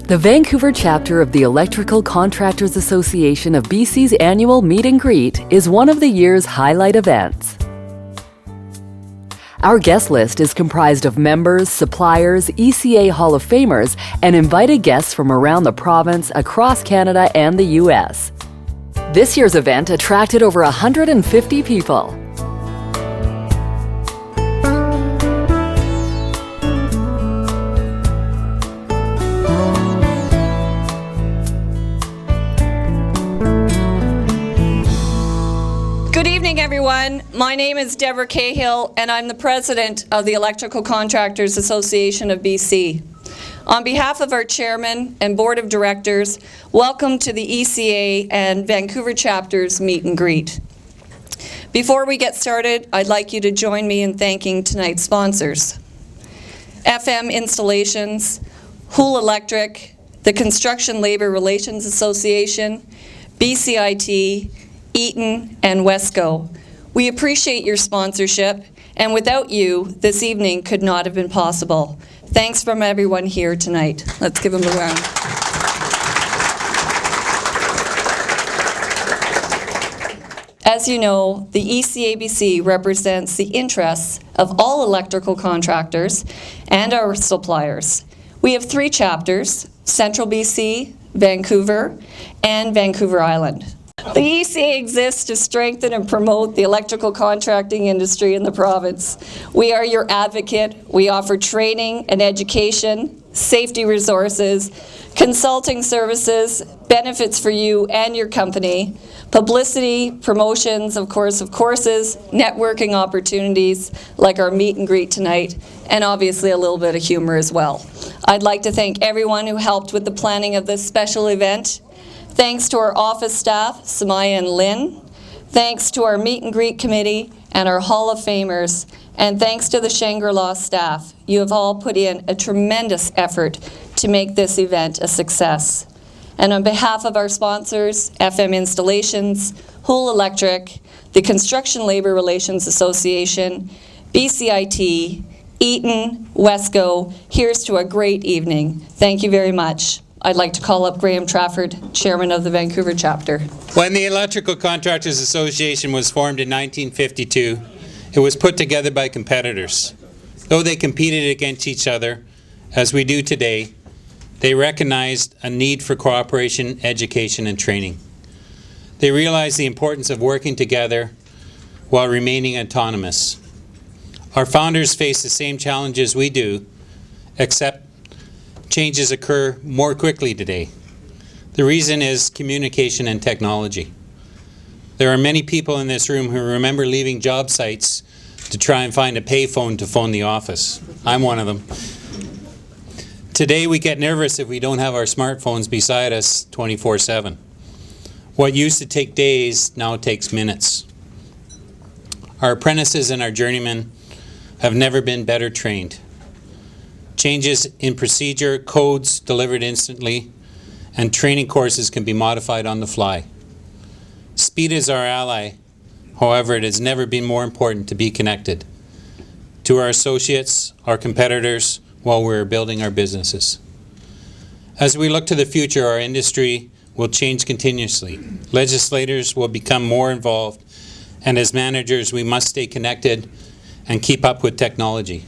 The Vancouver chapter of the Electrical Contractors Association of BC's annual meet and greet is one of the year's highlight events. Our guest list is comprised of members, suppliers, ECA Hall of Famers, and invited guests from around the province, across Canada, and the U.S. This year's event attracted over 150 people. Good evening, everyone. My name is Deborah Cahill, and I'm the president of the Electrical Contractors Association of BC. On behalf of our chairman and board of directors, welcome to the ECA and Vancouver chapters meet and greet. Before we get started, I'd like you to join me in thanking tonight's sponsors: FM Installations, Houle Electric, the Construction Labor Relations Association, BCIT, Eaton, and Wesco. We appreciate your sponsorship, and without you, this evening could not have been possible. Thanks from everyone here tonight. Let's give them a round. As you know, the Ecabc represents the interests of all electrical contractors and our suppliers. We have 3 chapters: Central BC, Vancouver, and Vancouver Island. The ECA exists to strengthen and promote the electrical contracting industry in the province. We are your advocate. We offer training and education, safety resources, consulting services, benefits for you and your company, publicity, promotions, of courses, networking opportunities like our meet and greet tonight, and obviously a little bit of humor as well. I'd like to thank everyone who helped with the planning of this special event. Thanks to our office staff, Samaya and Lynn. Thanks to our meet and greet committee and our Hall of Famers. And thanks to the Shangri-La staff. You have all put in a tremendous effort to make this event a success. And on behalf of our sponsors, FM Installations, Houle Electric, the Construction Labor Relations Association, BCIT, Eaton, Wesco, here's to a great evening. Thank you very much. I'd like to call up Graham Trafford, Chairman of the Vancouver chapter. When the Electrical Contractors Association was formed in 1952, it was put together by competitors. Though they competed against each other, as we do today, they recognized a need for cooperation, education, and training. They realized the importance of working together while remaining autonomous. Our founders faced the same challenges we do, except changes occur more quickly today. The reason is communication and technology. There are many people in this room who remember leaving job sites to try and find a payphone to phone the office. I'm one of them. Today we get nervous if we don't have our smartphones beside us 24/7. What used to take days now takes minutes. Our apprentices and our journeymen have never been better trained. Changes in procedure, codes delivered instantly, and training courses can be modified on the fly. Speed is our ally. However, it has never been more important to be connected to our associates, our competitors, while we're building our businesses. As we look to the future, our industry will change continuously. Legislators will become more involved, and as managers, we must stay connected and keep up with technology.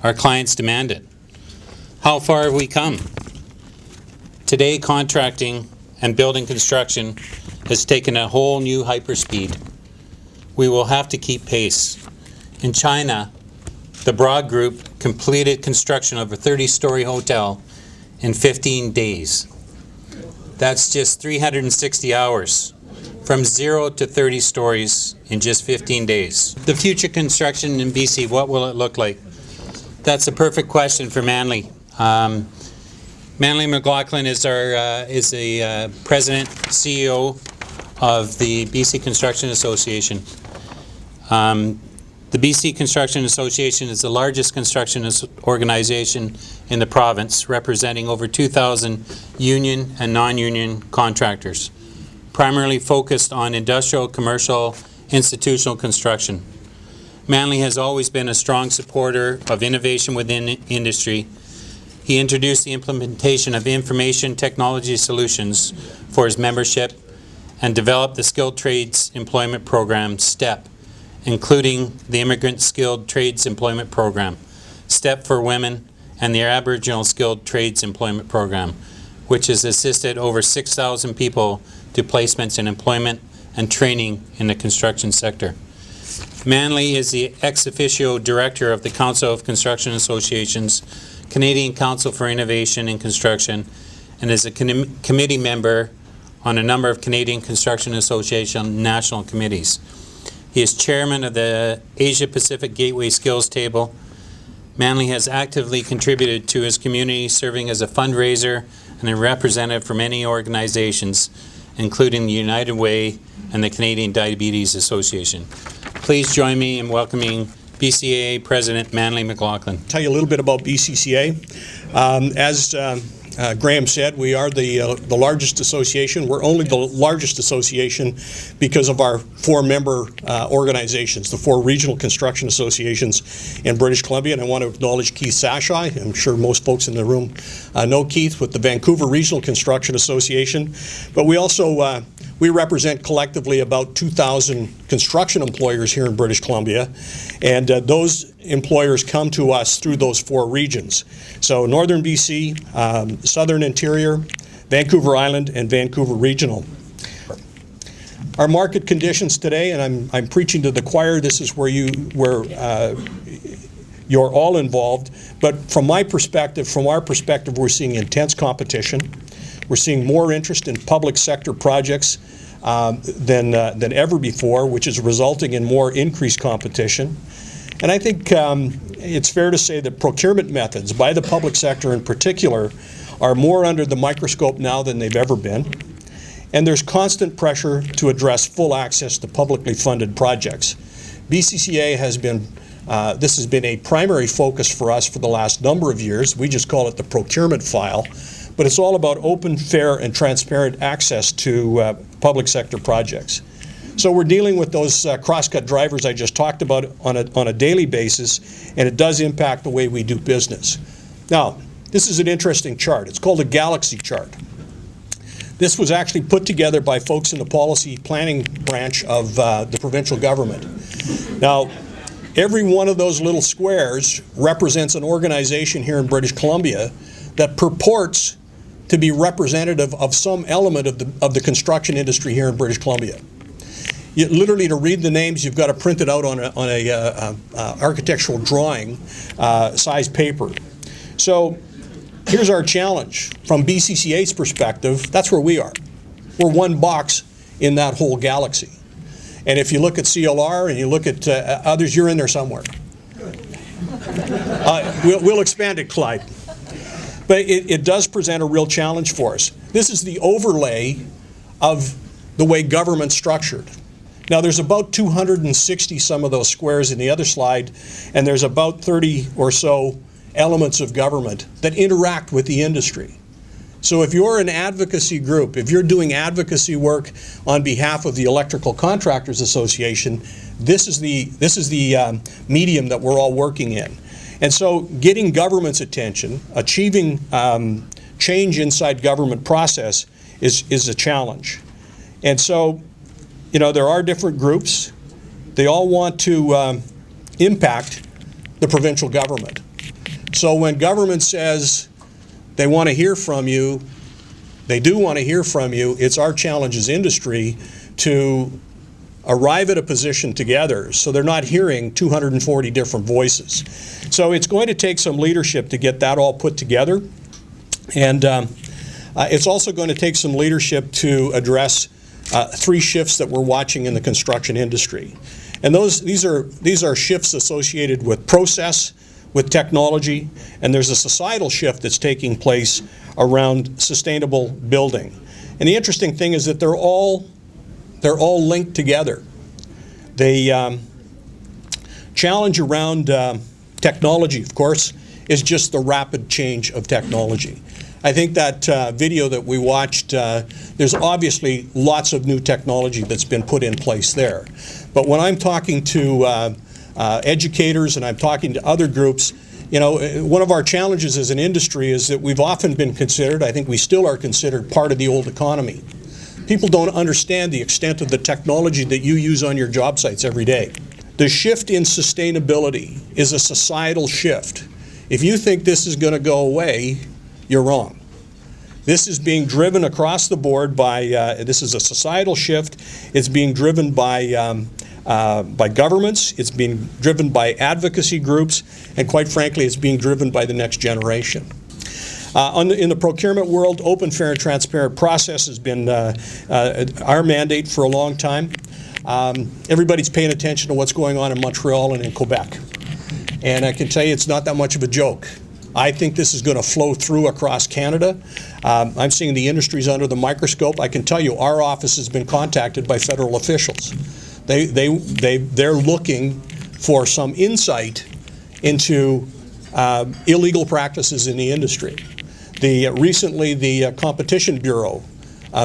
Our clients demand it. How far have we come? Today, contracting and building construction has taken a whole new hyperspeed. We will have to keep pace. In China, the Broad Group completed construction of a 30-story hotel in 15 days. That's just 360 hours, from 0 to 30 stories in just 15 days. The future construction in BC, what will it look like? That's a perfect question for Manly. Manly McLaughlin is the president, CEO of the BC Construction Association. The BC Construction Association is the largest construction organization in the province, representing over 2,000 union and non-union contractors, primarily focused on industrial, commercial, institutional construction. Manly has always been a strong supporter of innovation within industry He introduced the implementation of information technology solutions for his membership and developed the Skilled Trades Employment Program, STEP, including the Immigrant Skilled Trades Employment Program, STEP for Women, and the Aboriginal Skilled Trades Employment Program, which has assisted over 6,000 people to placements in employment and training in the construction sector. Manley is the ex officio director of the Council of Construction Associations, Canadian Council for Innovation in Construction, and is a committee member on a number of Canadian Construction Association national committees. He is chairman of the Asia Pacific Gateway Skills Table. Manley has actively contributed to his community, serving as a fundraiser and a representative for many organizations, including the United Way and the Canadian Diabetes Association. Please join me in welcoming BCCA President Manley McLaughlin. Tell you a little bit about BCCA. As Graham said, we are the largest association. We're only the largest association because of our 4 member organizations, the 4 regional construction associations in British Columbia. And I want to acknowledge Keith Sashai. I'm sure most folks in the room know Keith with the Vancouver Regional Construction Association. But we also we represent collectively about 2,000 construction employers here in British Columbia, and those employers come to us through those 4 regions. So Northern BC, Southern Interior, Vancouver Island, and Vancouver Regional. Our market conditions today, and I'm preaching to the choir, this is where you're all involved, but from my perspective, from our perspective, we're seeing intense competition. We're seeing more interest in public sector projects than ever before, which is resulting in more increased competition. And I think it's fair to say that procurement methods by the public sector in particular are more under the microscope now than they've ever been. And there's constant pressure to address full access to publicly funded projects. BCCA has been this has been a primary focus for us for the last number of years. We just call it the procurement file. But it's all about open, fair, and transparent access to public sector projects. So we're dealing with those cross-cut drivers I just talked about on a daily basis, and it does impact the way we do business. Now, this is an interesting chart. It's called a galaxy chart. This was actually put together by folks in the policy planning branch of the provincial government. Now, every one of those little squares represents an organization here in British Columbia that purports to be representative of some element of the construction industry here in British Columbia. Literally, to read the names, you've got to print it out on a architectural drawing size paper. So here's our challenge. From BCCA's perspective, that's where we are. We're one box in that whole galaxy. And if you look at CLR and you look at others, you're in there somewhere. We'll expand it, Clyde. But it does present a real challenge for us. This is the overlay of the way government's structured. Now, there's about 260 some of those squares in the other slide, and there's about 30 or so elements of government that interact with the industry. So if you're an advocacy group, if you're doing advocacy work on behalf of the Electrical Contractors Association, this is the medium that we're all working in. And so getting government's attention, achieving change inside government process is a challenge. And so, you know, there are different groups. They all want to impact the provincial government. So when government says they want to hear from you, they do want to hear from you, it's our challenge as industry to arrive at a position together so they're not hearing 240 different voices. So it's going to take some leadership to get that all put together. And it's also going to take some leadership to address 3 shifts that we're watching in the construction industry. And these are shifts associated with process, with technology, and there's a societal shift that's taking place around sustainable building. And the interesting thing is that they're all linked together. The challenge around technology, of course, is just the rapid change of technology. I think that video that we watched, there's obviously lots of new technology that's been put in place there. But when I'm talking to educators and I'm talking to other groups, You know, one of our challenges as an industry is that we've often been considered, I think we still are considered, part of the old economy. People don't understand the extent of the technology that you use on your job sites every day. The shift in sustainability is a societal shift. If you think this is going to go away, you're wrong. This is being driven across the board by, this is a societal shift. It's being driven by governments, it's being driven by advocacy groups, and quite frankly, it's being driven by the next generation. In the procurement world, open, fair, and transparent process has been our mandate for a long time. Everybody's paying attention to what's going on in Montreal and in Quebec. And I can tell you it's not that much of a joke. I think this is going to flow through across Canada. I'm seeing the industries under the microscope. I can tell you our office has been contacted by federal officials. They're looking for some insight into illegal practices in the industry. Recently, the Competition Bureau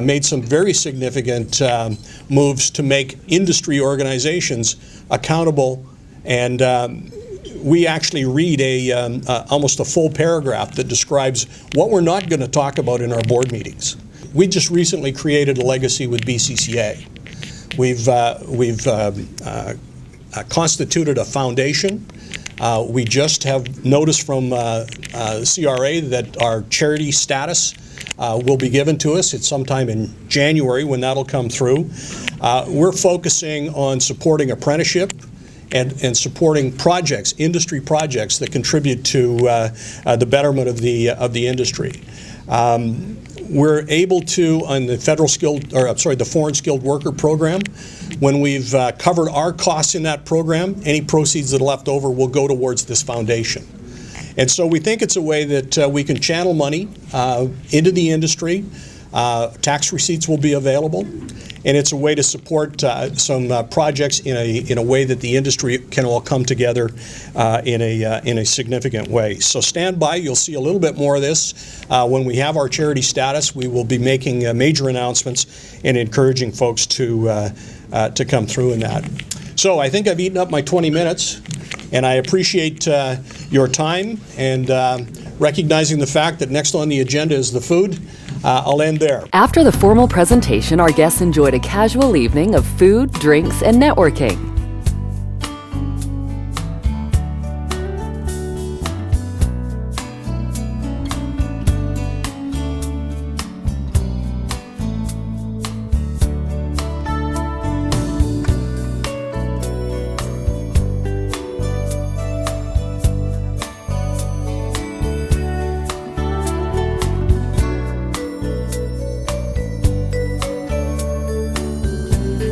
made some very significant moves to make industry organizations accountable, and we actually read almost a full paragraph that describes what we're not going to talk about in our board meetings. We just recently created a legacy with BCCA. We've constituted a foundation. We just have notice from CRA that our charity status will be given to us. It's sometime in January when that'll come through. We're focusing on supporting apprenticeship and supporting projects, industry projects that contribute to the betterment of the industry. We're able to, on the the Foreign Skilled Worker Program, when we've covered our costs in that program, any proceeds that are left over will go towards this foundation. And so we think it's a way that we can channel money into the industry. Tax receipts will be available, and it's a way to support some projects in a way that the industry can all come together in a significant way. So stand by. You'll see a little bit more of this when we have our charity status. We will be making major announcements and encouraging folks to come through in that. So I think I've eaten up my 20 minutes, and I appreciate your time and recognizing the fact that next on the agenda is the food. I'll end there. After the formal presentation, our guests enjoyed a casual evening of food, drinks, and networking.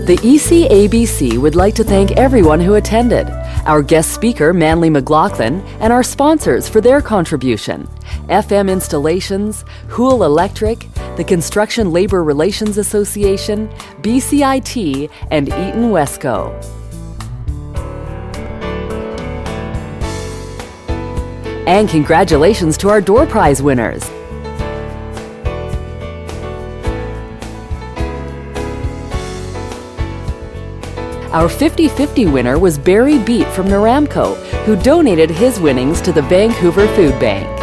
The Ecabc would like to thank everyone who attended, our guest speaker Manly McLaughlin, and our sponsors for their contribution: FM Installations, Houle Electric, the Construction Labor Relations Association, BCIT, and Eaton Wesco. And congratulations to our door prize winners. Our 50-50 winner was Barry Beat from Naramco, who donated his winnings to the Vancouver Food Bank.